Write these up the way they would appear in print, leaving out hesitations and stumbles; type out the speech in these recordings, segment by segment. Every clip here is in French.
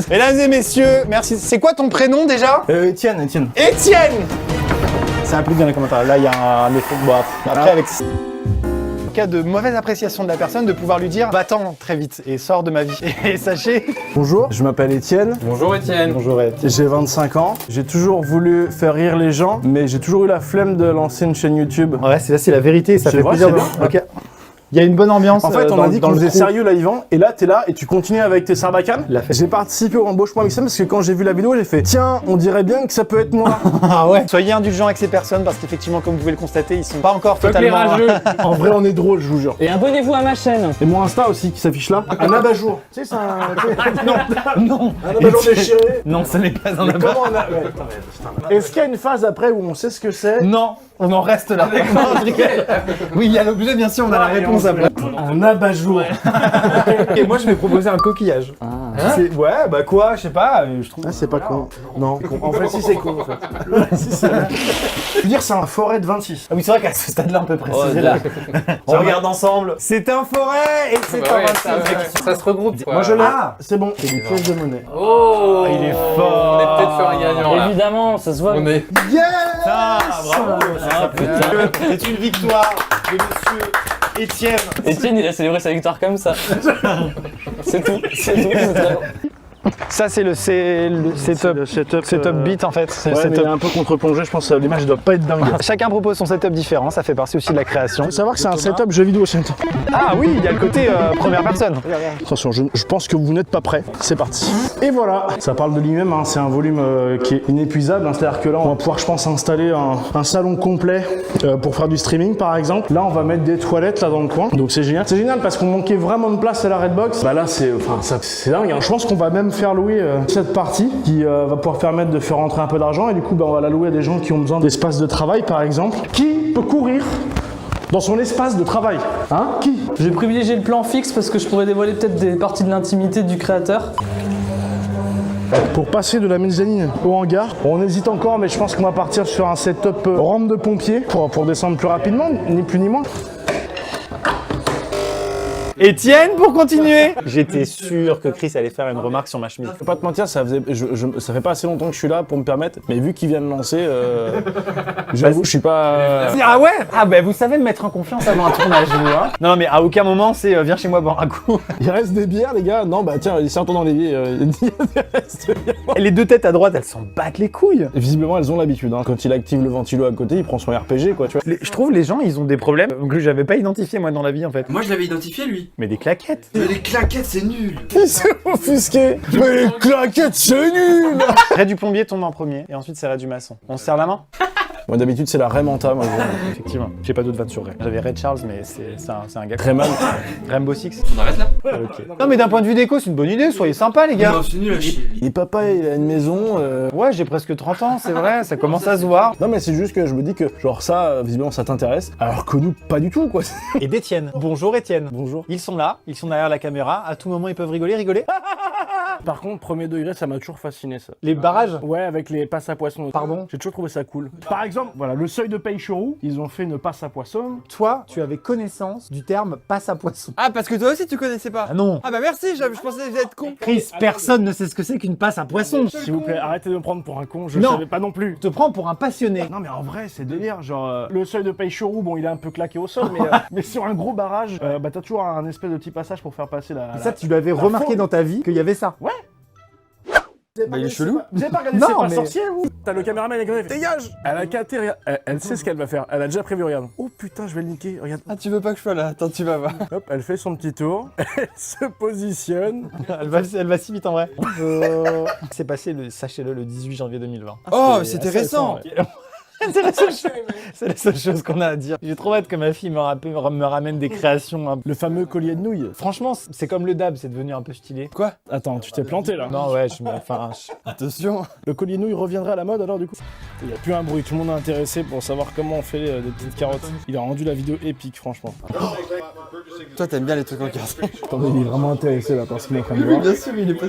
Mesdames et messieurs, merci. C'est quoi ton prénom déjà? Étienne. Étienne. Ça implique dans les commentaires. Là, il y a un effet. Bon, après, avec. En cas de mauvaise appréciation de la personne, de pouvoir lui dire va-t'en très vite et sors de ma vie. Et sachez. Bonjour, je m'appelle Étienne. Bonjour Étienne. Bonjour Étienne. J'ai 25 ans. J'ai toujours voulu faire rire les gens, mais j'ai toujours eu la flemme de lancer une chaîne YouTube. Ouais, c'est la vérité, ça C'est fait vrai, plaisir. c'est bien. Ok. Il y a une bonne ambiance. En fait, on dans, a dit dans qu'on le faisait crew. sérieux là, Yvan, et là, t'es là et tu continues avec tes sarbacanes. Il l'a fait. J'ai participé au embauchement avec Sam parce que quand j'ai vu la vidéo, j'ai fait tiens, on dirait bien que ça peut être moi. Ah ouais. Soyez indulgents avec ces personnes parce qu'effectivement, comme vous pouvez le constater, ils sont pas encore totalement. En vrai, on est drôle, je vous jure. Et abonnez-vous à ma chaîne. Et mon Insta aussi qui s'affiche là. Un abat-jour. Tu sais, c'est un. Non. Un abat-jour déchiré. Non, ce n'est pas un Mais abat. comment on a. Ouais, putain. Est-ce qu'il y a une phase après où on sait ce que c'est? Non, on en reste là. Non, je rigole. Oui, il y a l'objet, bien sûr, on a la réponse après. Un abat-jour. Et moi, je vais proposer un coquillage. Ouais, bah quoi, je sais pas, je trouve. Ah, c'est pas con. Non, en fait, si c'est con, en fait. Si, c'est vrai. Je veux dire, c'est un forêt de 26. Ah oui, c'est vrai qu'à ce stade-là, on peut préciser là. On regarde ensemble. C'est un forêt et c'est un 26. Ça se regroupe. Moi, je l'ai. Ah. C'est bon. C'est des pièces de monnaie. Oh, il est fort. On est peut-être sur un gagnant là. Évidemment, ça se voit. On est. Ah, bravo. Ah, putain. C'est une victoire de monsieur Étienne. Etienne, il a célébré sa victoire comme ça. C'est tout, c'est tout. c'est très bon. Ça, c'est le setup. Le setup. Setup beat en fait. C'est le Ouais, mais il setup. est un peu contre-plongé, je pense que l'image doit pas être dingue. Chacun propose son setup différent, ça fait partie aussi de la création. Faut savoir que c'est un setup jeu vidéo aussi. Ah oui, il y a le côté première personne. Attention, je pense que vous n'êtes pas prêts. C'est parti. Et voilà. Ça parle de lui-même, hein. C'est un volume qui est inépuisable. Hein. C'est-à-dire que là, on va pouvoir, je pense, installer un salon complet pour faire du streaming, par exemple. Là, on va mettre des toilettes là dans le coin. Donc c'est génial. C'est génial parce qu'on manquait vraiment de place à la Redbox. Bah là, c'est dingue. Hein. Je pense qu'on va même faire louer cette partie qui va pouvoir permettre de faire rentrer un peu d'argent. Et du coup, bah, on va la louer à des gens qui ont besoin d'espace de travail, par exemple. Qui peut courir dans son espace de travail? Hein? Qui? Je vais privilégier le plan fixe parce que je pourrais dévoiler peut-être des parties de l'intimité du créateur. Pour passer de la mezzanine au hangar, on hésite encore, mais je pense qu'on va partir sur un setup rampe de pompier pour descendre plus rapidement, ni plus ni moins. Étienne, pour continuer. J'étais sûr que Chris allait faire une remarque sur ma chemise. Je peux pas te mentir, ça fait pas assez longtemps que je suis là pour me permettre, mais vu qu'il vient de lancer, j'avoue, je suis pas. Ah ouais? Ah bah vous savez me mettre en confiance avant un tournage, vous, hein. Non mais à aucun moment c'est viens chez moi boire un coup. Il reste des bières, les gars? Non, bah tiens, c'est un temps dans l'évier, il y a des restes de bières. Les deux têtes à droite, elles s'en battent les couilles. Visiblement, elles ont l'habitude, hein. Quand il active le ventilo à côté, il prend son RPG, quoi, tu vois. Je trouve les gens, ils ont des problèmes que j'avais pas identifiés moi dans la vie en fait. Moi je l'avais identifié lui. Mais des claquettes. Mais les claquettes c'est nul. Il s'est offusqué. Mais les claquettes, c'est nul! Ray du plombier tombe en premier et ensuite c'est Ray du maçon. On se serre la main? Moi, d'habitude, c'est la Raymanta, moi. Effectivement. J'ai pas d'autres vannes sur Ray. J'avais Ray Charles mais c'est un gars. Rayman. Rainbow Six. On arrête là? Ok. Non mais d'un point de vue déco, c'est une bonne idée, soyez sympas les gars. Non, c'est nul à chier. Il est papa, il a une maison. Ouais, j'ai presque 30 ans, c'est vrai, ça commence à se voir. Non, mais c'est juste que je me dis que, genre, ça, visiblement, ça t'intéresse. Alors que nous, pas du tout, quoi. Et d'Étienne. Bonjour Étienne. Bonjour. Ils sont là, ils sont derrière la caméra, à tout moment ils peuvent rigoler. Par contre, premier degré, ça m'a toujours fasciné, ça. Les barrages. Ouais, avec les passes à poissons. Pardon? J'ai toujours trouvé ça cool. Par exemple, voilà, le seuil de Peycheroux, ils ont fait une passe à poisson. Toi, tu avais connaissance du terme passe à poisson. Ah, parce que toi aussi tu connaissais pas. Ah non. Ah bah merci, je pensais que vous êtes con. Chris, personne ne sait ce que c'est qu'une passe à poisson. S'il vous plaît, arrêtez de me prendre pour un con, je Non. savais pas non plus. Je te prends pour un passionné. Non mais en vrai c'est délire, genre le seuil de Peycheroux, bon il est un peu claqué au sol, mais sur un gros barrage, bah t'as toujours un espèce de petit passage pour faire passer la... Et ça, tu l'avais remarqué faune. dans ta vie qu'il y avait ça. Bah il est chelou. Vous avez pas regardé Non, C'est pas mais- sorcier vous? T'as le caméraman avec le dégage. Elle a capté, regarde, elle sait ce qu'elle va faire, elle a déjà prévu, regarde. Oh putain je vais le niquer, regarde. Ah, tu veux pas que je sois là? Attends, tu vas voir. Hop, elle fait son petit tour, elle se positionne. Elle va si vite en vrai. C'est passé, sachez-le, le 18 janvier 2020. Oh, c'est c'était assez récent. récent, C'est la seule chose qu'on a à dire. J'ai trop hâte que ma fille me ramène des créations. Le fameux collier de nouilles. Franchement, c'est comme le dab, c'est devenu un peu stylé. Quoi? Attends, tu t'es planté là. Non, ouais, Attention. Le collier de nouilles reviendra à la mode alors du coup? Il n'y a plus un bruit, tout le monde est intéressé pour savoir comment on fait des petites carottes. Il a rendu la vidéo épique franchement. Toi, t'aimes bien les trucs en carton. Attendez, il est vraiment intéressé là parce qu'il est en train de voir. Bien sûr, mais il est pas.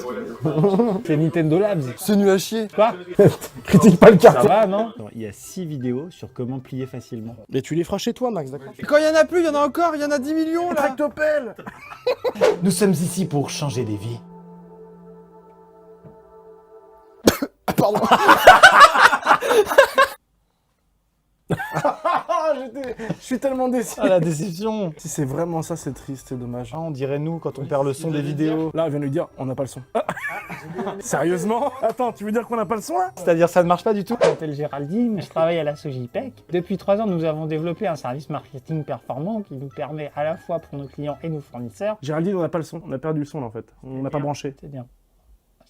c'est Nintendo Labs. C'est nul à chier. Quoi? Critique pas le Ça carton. va, non? Il y a 6 vidéos sur comment plier facilement. Mais tu les feras chez toi Max, d'accord? Et quand il y en a plus, il y en a encore, il y en a 10 millions là. Tractopelle. Nous sommes ici pour changer des vies. pardon. Je suis tellement déçu. Ah, la déception. Si c'est vraiment ça, c'est triste, c'est dommage. Ah, on dirait nous quand on perd le son des vidéos. Là, elle vient de lui dire, on n'a pas le son. Sérieusement? Attends, tu veux dire qu'on n'a pas le son là? C'est-à-dire ça ne marche pas du tout? Je m'appelle Géraldine, je travaille à la Sogipec. Depuis 3 ans, nous avons développé un service marketing performant qui nous permet à la fois pour nos clients et nos fournisseurs. Géraldine, on n'a pas le son. On a perdu le son là en fait. On n'a pas branché. C'est bien.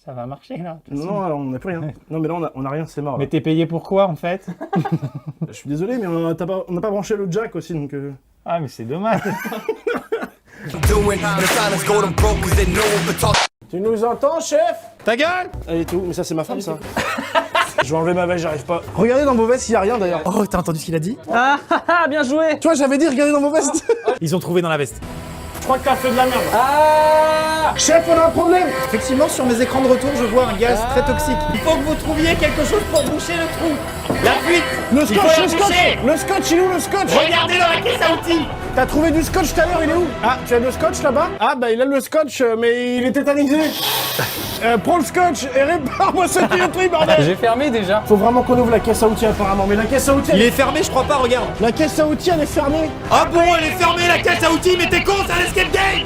Ça va marcher là. Non, alors, on n'a plus rien. Non, mais là, on a rien, c'est mort. Mais Là. t'es payé pour quoi en fait? Je suis désolé, mais on n'a pas branché le jack aussi donc. Ah mais c'est dommage. Tu nous entends, chef? Ta gueule! Elle est où? Mais ça, c'est ma femme, ça. Je vais enlever ma veste, j'arrive pas. Regardez dans vos vestes, il y a rien d'ailleurs. Oh, t'as entendu ce qu'il a dit? Ah, bien joué. Tu vois, j'avais dit, regardez dans vos vestes. Ils ont trouvé dans la veste. Je crois que t'as fait de la merde. Ah, Chef, on a un problème. Effectivement, sur mes écrans de retour, je vois un gaz très toxique. Il faut que vous trouviez quelque chose pour boucher le trou. La fuite! Le faut scotch, la le scotch. boucher. Le scotch, il est où le scotch? Regardez dans la caisse à outils! T'as trouvé du scotch tout à l'heure, il est où? Ah, tu as le scotch là-bas? Ah, bah il a le scotch, mais il est tétanisé. Prends le scotch et répare-moi ce tuyauterie, bordel. j'ai fermé déjà. Faut vraiment qu'on ouvre la caisse à outils apparemment, mais la caisse à outils, Il est fermé, je crois pas, regarde. la caisse à outils, elle est fermée. Ah bon, elle est fermée la caisse à outils, mais t'es con, c'est un escape game!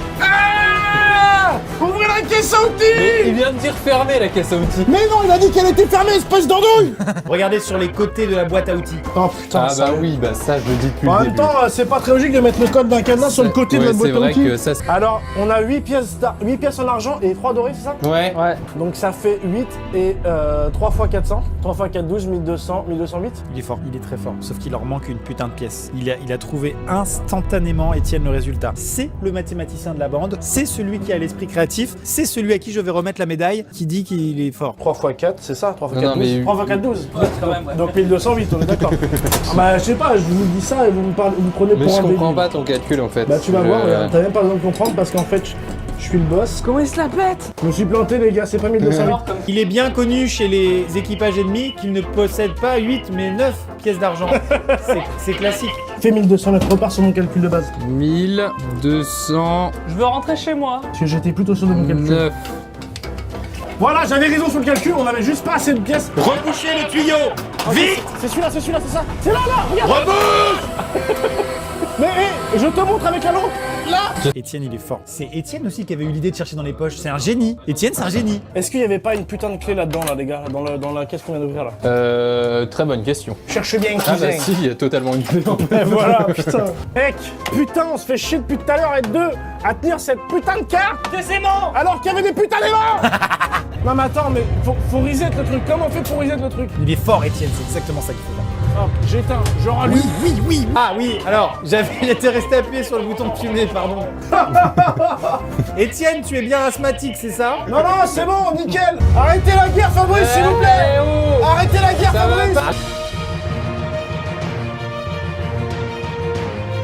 Ouvrez la caisse à outils. Il vient de dire fermer la caisse à outils. Mais non, il a dit qu'elle était fermée, espèce d'andouille. Regardez sur les côtés de la boîte à outils. Oh putain, Ah bah oui, bah ça je le dis depuis En le même début. temps, c'est pas très logique de mettre le code d'un cadenas sur le côté de Ouais, notre boîte c'est à vrai outils. que ça c'est... Alors, on a 8 pièces, 8 pièces en argent et 3 dorés, c'est ça? Ouais. Donc ça fait 8 et 3 x 400. 3 x 4, 12, 1200, 1208. Il est fort, il est très fort. Sauf qu'il leur manque une putain de pièce. Il a trouvé instantanément, Étienne, le résultat. C'est le mathématicien de la bande, c'est celui qui a l'esprit créatif, c'est celui à qui je vais remettre la médaille, qui dit qu'il est fort. 3 x 4, c'est ça? 3 x Non, 4, non, 12. mais- 3 x 4, 12. quand même, ouais. Donc 1208, on est d'accord. Ah bah je sais pas, je vous dis ça et vous me prenez Mais pour je un comprends débile. pas ton calcul en fait. Bah tu vas voir, regarde, t'as même pas besoin de comprendre parce qu'en fait, je suis le boss. Comment il se la pète? Je me suis planté les gars, c'est pas 1208. Il est bien connu chez les équipages ennemis qu'il ne possède pas 8 mais 9 pièces d'argent. C'est classique. Fais 1209, repars sur mon calcul de base. 1209. Je veux rentrer chez moi. Parce que j'étais plutôt sûr de mon calcul. Voilà, j'avais raison sur le calcul, on avait juste pas assez de pièces. Rebouchez le tuyau! Vite! C'est celui-là, c'est celui-là, c'est ça. C'est là, regarde. Rebouche! Mais hé, je te montre avec la lampe. Là. Étienne, il est fort. C'est Étienne aussi qui avait eu l'idée de chercher dans les poches. C'est un génie. Étienne, c'est un génie. Est-ce qu'il y avait pas une putain de clé là-dedans, là, les gars, dans la caisse qu'on vient d'ouvrir là? Très bonne question. Cherche bien, Ah bah cousin. si, il y a totalement une clé. Et voilà, putain. Mec, putain, on se fait chier depuis tout à l'heure à être deux à tenir cette putain de carte. Décément! Alors qu'il y avait des putains d'éléments. Non mais attends, mais faut reset le truc. Comment on fait pour reset le truc? Il est fort, Étienne. C'est exactement ça qu'il faut faire. Hop, j'éteins, je rallume. Oui. Ah oui, alors, j'étais resté appuyé sur le bouton de fumer, pardon. Étienne, tu es bien asthmatique, c'est ça? Non, c'est bon, nickel. Arrêtez la guerre, Fabrice, s'il vous plaît. Arrêtez la guerre, Fabrice.